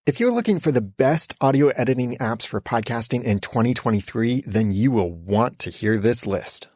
If you're looking for the best audio editing apps for podcasting in 2023, then you will want to hear this list.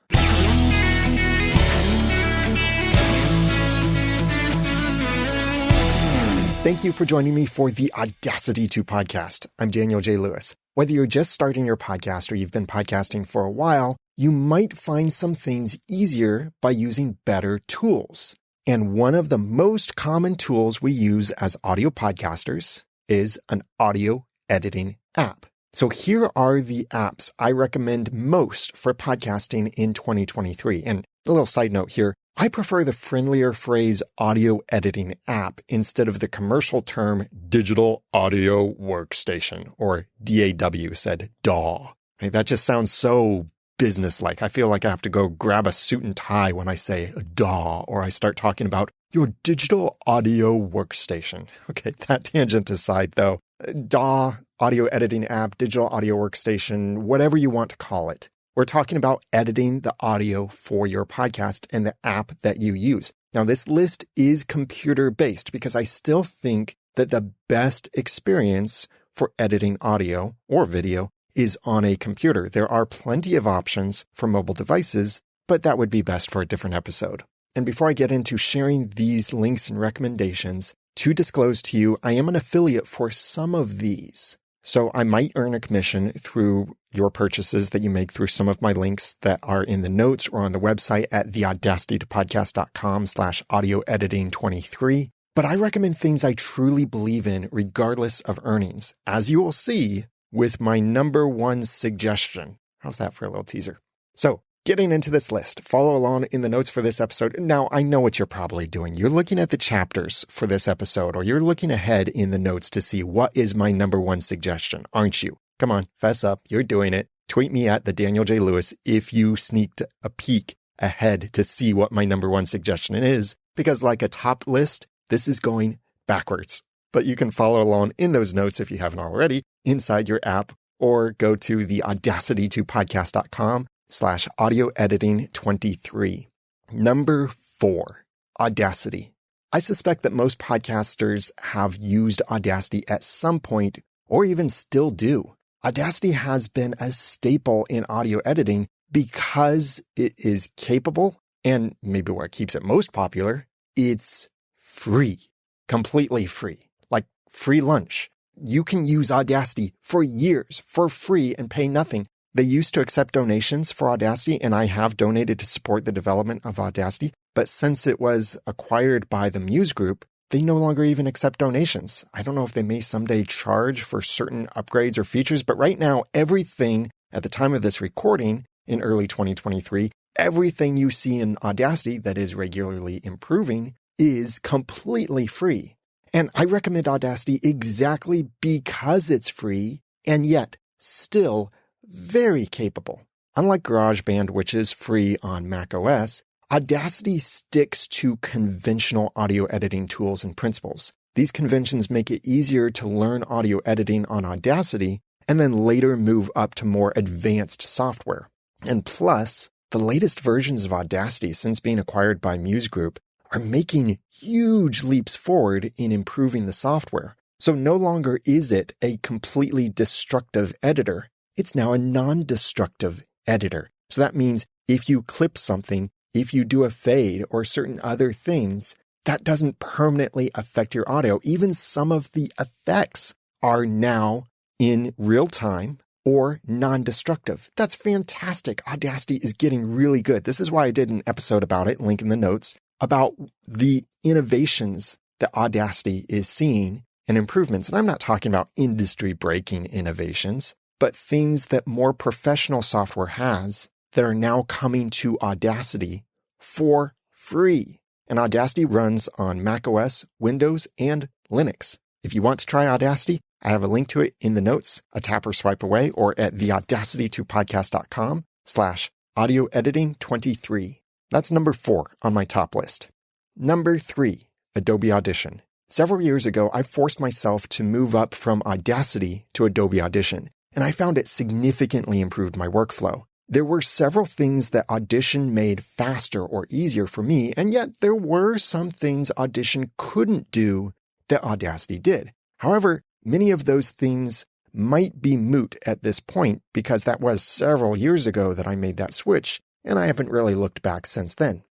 Thank you for joining me for the Audacity to podcast. I'm Daniel J. Lewis. Whether you're just starting your podcast or you've been podcasting for a while, you might find some things easier by using better tools. And one of the most common tools we use as audio podcasters is an audio editing app. So here are the apps I recommend most for podcasting in 2023. And a little side note here, I prefer the friendlier phrase audio editing app instead of the commercial term digital audio workstation, or DAW, said DAW. Right? That just sounds so businesslike. I feel like I have to go grab a suit and tie when I say DAW, or I start talking about your digital audio workstation. Okay, that tangent aside though, DAW, audio editing app, digital audio workstation, whatever you want to call it. We're talking about editing the audio for your podcast and the app that you use. Now, this list is computer-based because I still think that the best experience for editing audio or video is on a computer. There are plenty of options for mobile devices, but that would be best for a different episode. And before I get into sharing these links and recommendations, to disclose to you, I am an affiliate for some of these. So I might earn a commission through your purchases that you make through some of my links that are in the notes or on the website at theaudacitytopodcast.com/audioediting23. But I recommend things I truly believe in regardless of earnings, as you will see with my number one suggestion. How's that for a little teaser? So getting into this list, follow along in the notes for this episode. Now, I know what you're probably doing. You're looking at the chapters for this episode, or you're looking ahead in the notes to see what is my number one suggestion, aren't you? Come on, fess up. You're doing it. Tweet me at the Daniel J. Lewis if you sneaked a peek ahead to see what my number one suggestion is, because like a top list, this is going backwards. But you can follow along in those notes if you haven't already inside your app, or go to the audacitytopodcast.com/audioediting23. Number 4, Audacity. I suspect that most podcasters have used Audacity at some point or even still do. Audacity has been a staple in audio editing because it is capable, and maybe what keeps it most popular, it's free, completely free, like free lunch. You can use Audacity for years for free and pay nothing. They used to accept donations for Audacity, and I have donated to support the development of Audacity. But since it was acquired by the Muse Group, they no longer even accept donations. I don't know if they may someday charge for certain upgrades or features, but right now, everything at the time of this recording in early 2023, everything you see in Audacity that is regularly improving is completely free. And I recommend Audacity exactly because it's free and yet still very capable. Unlike GarageBand, which is free on macOS, Audacity sticks to conventional audio editing tools and principles. These conventions make it easier to learn audio editing on Audacity and then later move up to more advanced software. And plus, the latest versions of Audacity since being acquired by Muse Group are making huge leaps forward in improving the software. So no longer is it a completely destructive editor. It's now a non-destructive editor. So that means if you clip something, if you do a fade or certain other things, that doesn't permanently affect your audio. Even some of the effects are now in real time or non-destructive. That's fantastic. Audacity is getting really good. This is why I did an episode about it, link in the notes, about the innovations that Audacity is seeing and improvements. And I'm not talking about industry-breaking innovations, but things that more professional software has that are now coming to Audacity for free. And Audacity runs on macOS, Windows, and Linux. If you want to try Audacity, I have a link to it in the notes, a tap or swipe away, or at theaudacitytopodcast.com/audioediting23. That's number 4 on my top list. Number 3, Adobe Audition. Several years ago, I forced myself to move up from Audacity to Adobe Audition, and I found it significantly improved my workflow. There were several things that Audition made faster or easier for me, and yet there were some things Audition couldn't do that Audacity did. However, many of those things might be moot at this point because that was several years ago that I made that switch, and I haven't really looked back since then.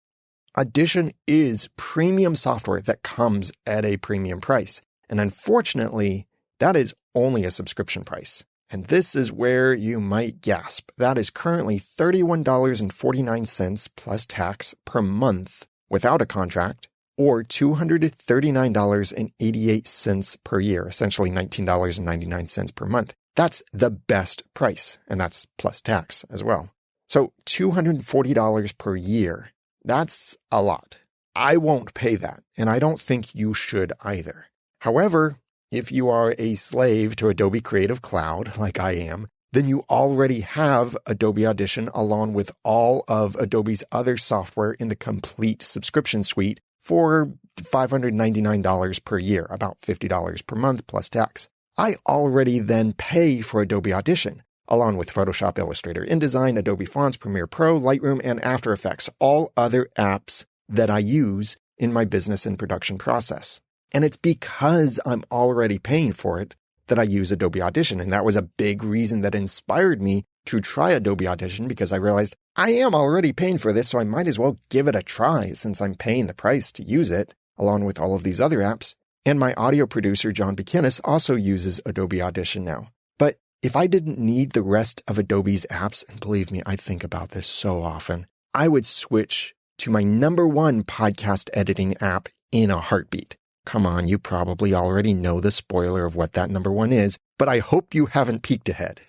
Audition is premium software that comes at a premium price, and unfortunately, that is only a subscription price. And this is where you might gasp. That is currently $31.49 plus tax per month without a contract, or $239.88 per year, essentially $19.99 per month. That's the best price, and that's plus tax as well. So $240 per year, that's a lot. I won't pay that, and I don't think you should either. However, if you are a slave to Adobe Creative Cloud, like I am, then you already have Adobe Audition along with all of Adobe's other software in the complete subscription suite for $599 per year, about $50 per month plus tax. I already then pay for Adobe Audition, along with Photoshop, Illustrator, InDesign, Adobe Fonts, Premiere Pro, Lightroom, and After Effects, all other apps that I use in my business and production process. And it's because I'm already paying for it that I use Adobe Audition. And that was a big reason that inspired me to try Adobe Audition, because I realized I am already paying for this, so I might as well give it a try since I'm paying the price to use it, along with all of these other apps. And my audio producer, John Buchanan, also uses Adobe Audition now. But if I didn't need the rest of Adobe's apps, and believe me, I think about this so often, I would switch to my number one podcast editing app in a heartbeat. Come on, you probably already know the spoiler of what that number one is, but I hope you haven't peeked ahead.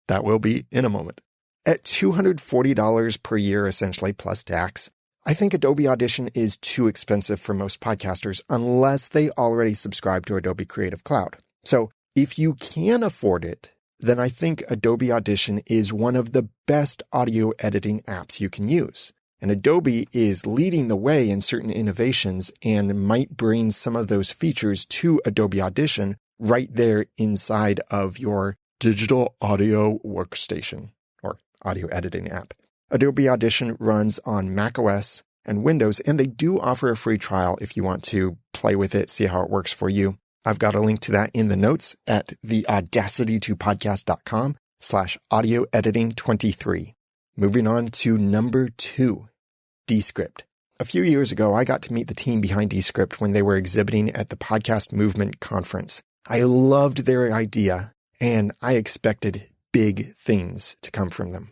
That will be in a moment. At $240 per year, essentially, plus tax, I think Adobe Audition is too expensive for most podcasters unless they already subscribe to Adobe Creative Cloud. So if you can afford it, then I think Adobe Audition is one of the best audio editing apps you can use. And Adobe is leading the way in certain innovations and might bring some of those features to Adobe Audition right there inside of your digital audio workstation or audio editing app. Adobe Audition runs on macOS and Windows, and they do offer a free trial if you want to play with it, see how it works for you. I've got a link to that in the notes at the audacity2podcast.com/audio editing 23. Moving on to number 2, Descript. A few years ago, I got to meet the team behind Descript when they were exhibiting at the Podcast Movement Conference. I loved their idea, and I expected big things to come from them.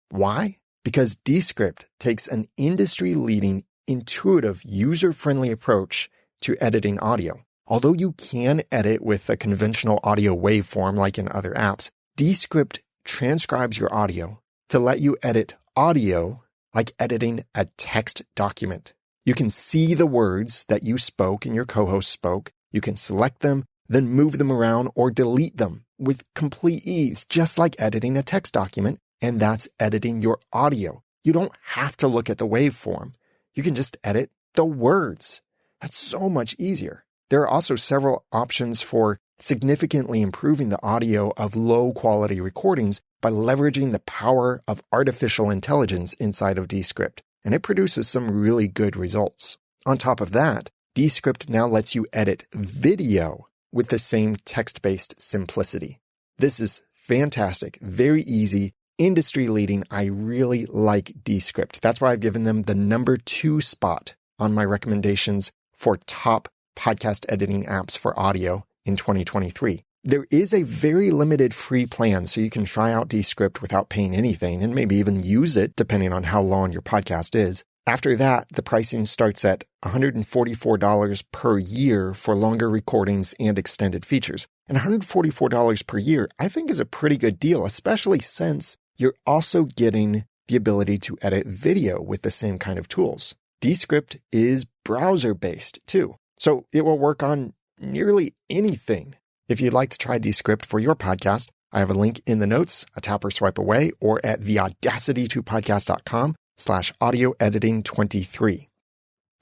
Why? Because Descript takes an industry-leading, intuitive, user-friendly approach to editing audio. Although you can edit with a conventional audio waveform like in other apps, Descript transcribes your audio to let you edit audio like editing a text document. You can see the words that you spoke and your co-host spoke. You can select them, then move them around or delete them with complete ease, just like editing a text document. And that's editing your audio. You don't have to look at the waveform. You can just edit the words. That's so much easier. There are also several options for significantly improving the audio of low-quality recordings by leveraging the power of artificial intelligence inside of Descript, and it produces some really good results. On top of that, Descript now lets you edit video with the same text-based simplicity. This is fantastic, very easy, industry-leading. I really like Descript. That's why I've given them the number 2 spot on my recommendations for top podcast editing apps for audio in 2023. There is a very limited free plan, so you can try out Descript without paying anything and maybe even use it depending on how long your podcast is. After that, the pricing starts at $144 per year for longer recordings and extended features. And $144 per year, I think, is a pretty good deal, especially since you're also getting the ability to edit video with the same kind of tools. Descript is browser-based too, so it will work on nearly anything. If you'd like to try Descript for your podcast, I have a link in the notes, a tap or swipe away, or at theaudacity2podcast.com/audio editing 23.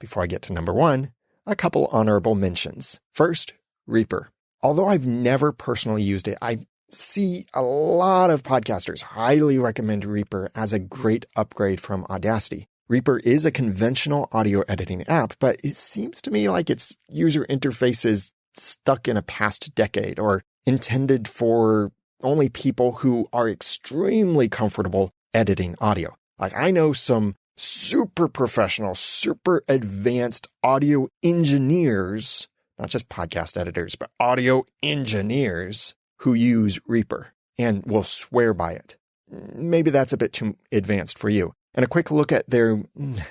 Before I get to number 1, a couple honorable mentions. First, Reaper. Although I've never personally used it, I see a lot of podcasters highly recommend Reaper as a great upgrade from Audacity. Reaper is a conventional audio editing app, but it seems to me like its user interface is stuck in a past decade, or intended for only people who are extremely comfortable editing audio. Like I know some super professional, super advanced audio engineers, not just podcast editors, but audio engineers who use Reaper and will swear by it. Maybe that's a bit too advanced for you. And a quick look at their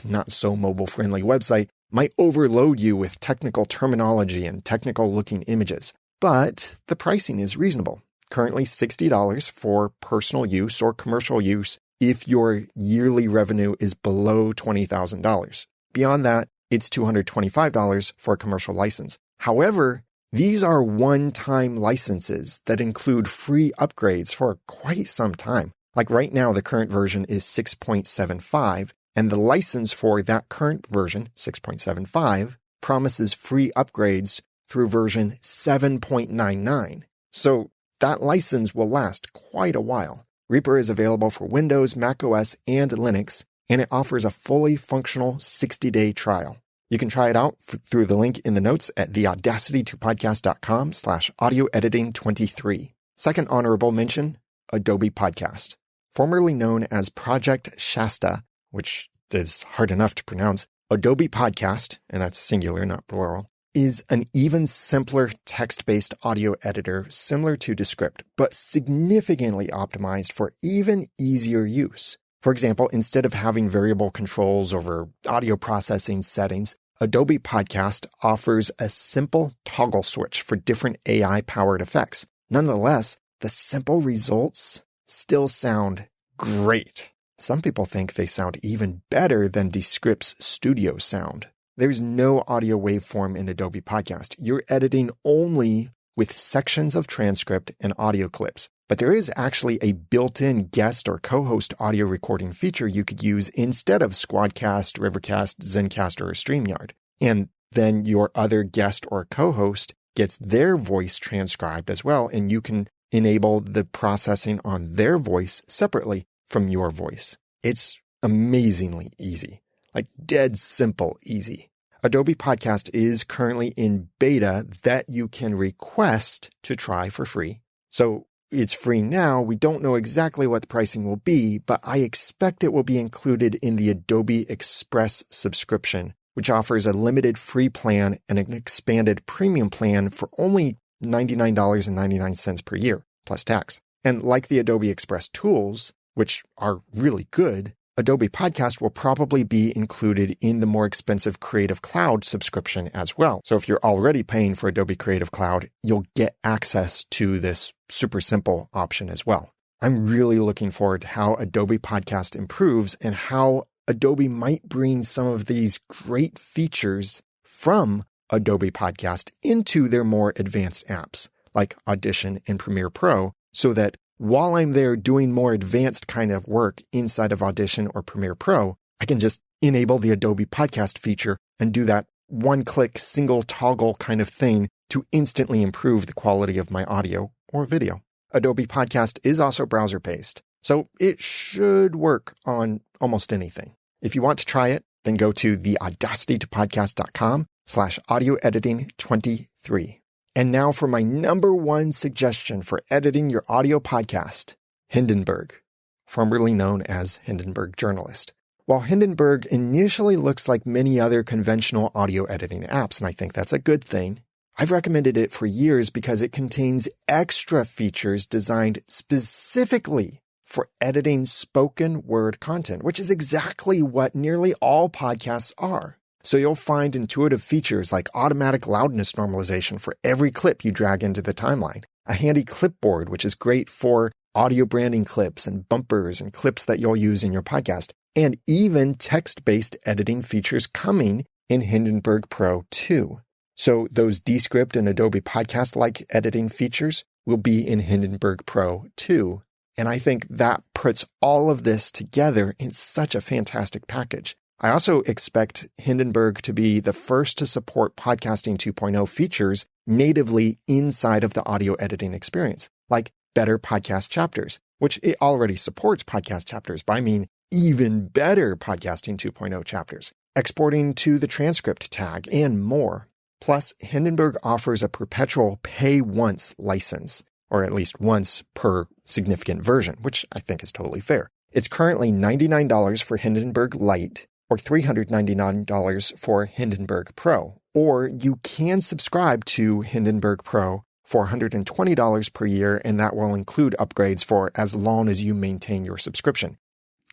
not so mobile friendly website might overload you with technical terminology and technical looking images. But the pricing is reasonable. Currently $60 for personal use or commercial use if your yearly revenue is below $20,000. Beyond that, it's $225 for a commercial license. However, these are one-time licenses that include free upgrades for quite some time. Like right now, the current version is 6.75, and the license for that current version, 6.75, promises free upgrades through version 7.99. So that license will last quite a while. Reaper is available for Windows, macOS, and Linux, and it offers a fully functional 60-day trial. You can try it out through the link in the notes at theaudacitytopodcast.com/audioediting23. Second honorable mention, Adobe Podcast. Formerly known as Project Shasta, which is hard enough to pronounce, Adobe Podcast, and that's singular, not plural, is an even simpler text-based audio editor similar to Descript, but significantly optimized for even easier use. For example, instead of having variable controls over audio processing settings, Adobe Podcast offers a simple toggle switch for different AI-powered effects. Nonetheless, the simple results still sound great. Some people think they sound even better than Descript's studio sound. There's no audio waveform in Adobe Podcast. You're editing only with sections of transcript and audio clips. But there is actually a built-in guest or co-host audio recording feature you could use instead of Squadcast, Rivercast, Zencastr, or StreamYard. And then your other guest or co-host gets their voice transcribed as well, and you can enable the processing on their voice separately from your voice. It's amazingly easy. Like dead simple easy. Adobe Podcast is currently in beta that you can request to try for free. So it's free now. We don't know exactly what the pricing will be, but I expect it will be included in the Adobe Express subscription, which offers a limited free plan and an expanded premium plan for only $99.99 per year, plus tax. And like the Adobe Express tools, which are really good, Adobe Podcast will probably be included in the more expensive Creative Cloud subscription as well. So if you're already paying for Adobe Creative Cloud, you'll get access to this super simple option as well. I'm really looking forward to how Adobe Podcast improves and how Adobe might bring some of these great features from Adobe Podcast into their more advanced apps like Audition and Premiere Pro, so that while I'm there doing more advanced kind of work inside of Audition or Premiere Pro, I can just enable the Adobe Podcast feature and do that one-click, single toggle kind of thing to instantly improve the quality of my audio or video. Adobe Podcast is also browser-based, so it should work on almost anything. If you want to try it, then go to theaudacitytopodcast.com/audioediting23. And now for my number one suggestion for editing your audio podcast, Hindenburg, formerly known as Hindenburg Journalist. While Hindenburg initially looks like many other conventional audio editing apps, and I think that's a good thing, I've recommended it for years because it contains extra features designed specifically for editing spoken word content, which is exactly what nearly all podcasts are. So you'll find intuitive features like automatic loudness normalization for every clip you drag into the timeline, a handy clipboard, which is great for audio branding clips and bumpers and clips that you'll use in your podcast, and even text-based editing features coming in Hindenburg Pro 2. So those Descript and Adobe Podcast-like editing features will be in Hindenburg Pro 2. And I think that puts all of this together in such a fantastic package. I also expect Hindenburg to be the first to support Podcasting 2.0 features natively inside of the audio editing experience, like better podcast chapters, which it already supports podcast chapters, but I mean even better Podcasting 2.0 chapters, exporting to the transcript tag, and more. Plus, Hindenburg offers a perpetual pay-once license, or at least once per significant version, which I think is totally fair. It's currently $99 for Hindenburg Lite, or $399 for Hindenburg Pro. Or you can subscribe to Hindenburg Pro for $120 per year, and that will include upgrades for as long as you maintain your subscription.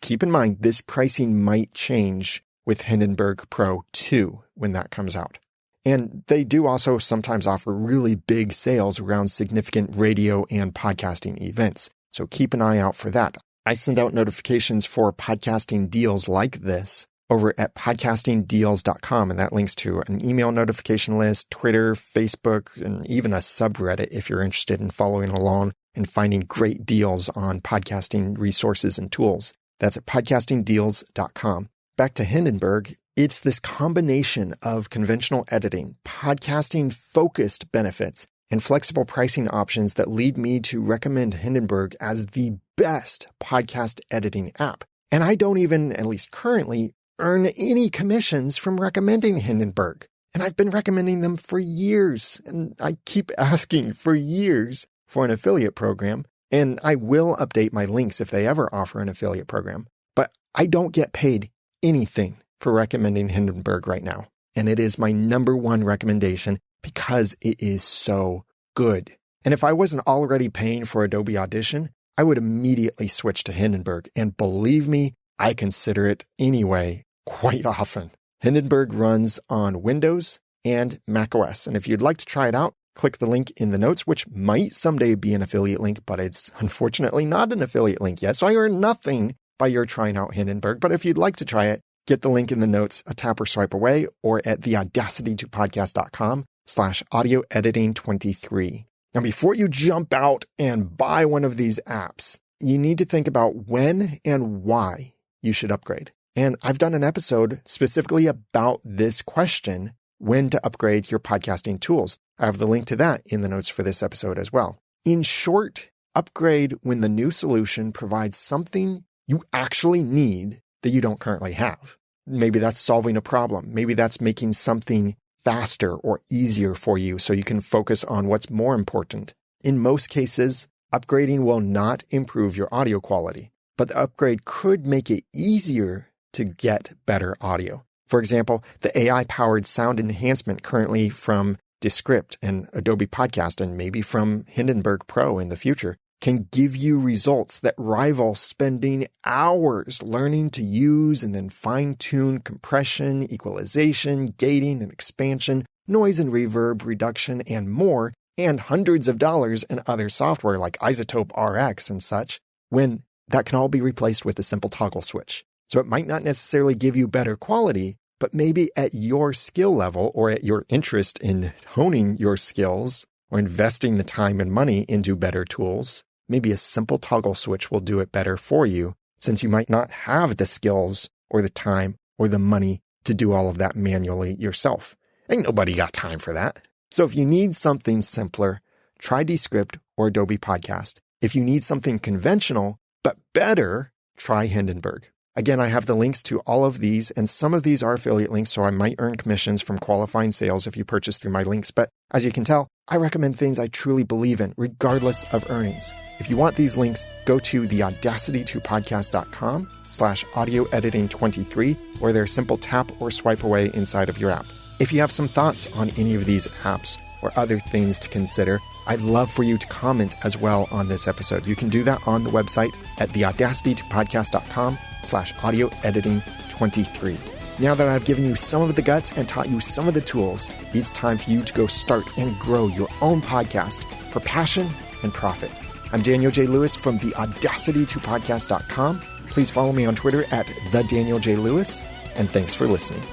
Keep in mind, this pricing might change with Hindenburg Pro 2 when that comes out. And they do also sometimes offer really big sales around significant radio and podcasting events. So keep an eye out for that. I send out notifications for podcasting deals like this over at podcastingdeals.com, and that links to an email notification list, Twitter, Facebook, and even a subreddit if you're interested in following along and finding great deals on podcasting resources and tools. That's at podcastingdeals.com. Back to Hindenburg, it's this combination of conventional editing, podcasting-focused benefits, and flexible pricing options that lead me to recommend Hindenburg as the best podcast editing app. And I don't even, at least currently, earn any commissions from recommending Hindenburg. And I've been recommending them for years, and I keep asking for years for an affiliate program, and I will update my links if they ever offer an affiliate program. But I don't get paid anything for recommending Hindenburg right now. And it is my number one recommendation because it is so good. And if I wasn't already paying for Adobe Audition, I would immediately switch to Hindenburg. And believe me, I consider it anyway quite often. Hindenburg runs on Windows and macOS. And if you'd like to try it out, click the link in the notes, which might someday be an affiliate link, but it's unfortunately not an affiliate link yet. So I earn nothing by your trying out Hindenburg. But if you'd like to try it, get the link in the notes a tap or swipe away, or at theaudacity2podcast.com/audio editing 23. Now, before you jump out and buy one of these apps, you need to think about when and why you should upgrade. And I've done an episode specifically about this question, when to upgrade your podcasting tools. I have the link to that in the notes for this episode as well. In short, upgrade when the new solution provides something you actually need that you don't currently have. Maybe that's solving a problem. Maybe that's making something faster or easier for you so you can focus on what's more important. In most cases, upgrading will not improve your audio quality, but the upgrade could make it easier to get better audio. For example, the AI-powered sound enhancement currently from Descript and Adobe Podcast, and maybe from Hindenburg Pro in the future, can give you results that rival spending hours learning to use and then fine-tune compression, equalization, gating and expansion, noise and reverb reduction, and more, and hundreds of dollars in other software like Isotope RX and such, when that can all be replaced with a simple toggle switch. So it might not necessarily give you better quality, but maybe at your skill level or at your interest in honing your skills or investing the time and money into better tools, maybe a simple toggle switch will do it better for you, since you might not have the skills or the time or the money to do all of that manually yourself. Ain't nobody got time for that. So if you need something simpler, try Descript or Adobe Podcast. If you need something conventional but better, try Hindenburg. Again, I have the links to all of these, and some of these are affiliate links, so I might earn commissions from qualifying sales if you purchase through my links. But as you can tell, I recommend things I truly believe in, regardless of earnings. If you want these links, go to theaudacity2podcast.com/audio editing 23, or they're a simple tap or swipe away inside of your app. If you have some thoughts on any of these apps or other things to consider, I'd love for you to comment as well on this episode. You can do that on the website at theaudacity2podcast.com/audio editing 23. Now that I've given you some of the guts and taught you some of the tools, it's time for you to go start and grow your own podcast for passion and profit. I'm Daniel J. Lewis from theaudacity2podcast.com. Please follow me on Twitter at @TheDanielJLewis, and thanks for listening.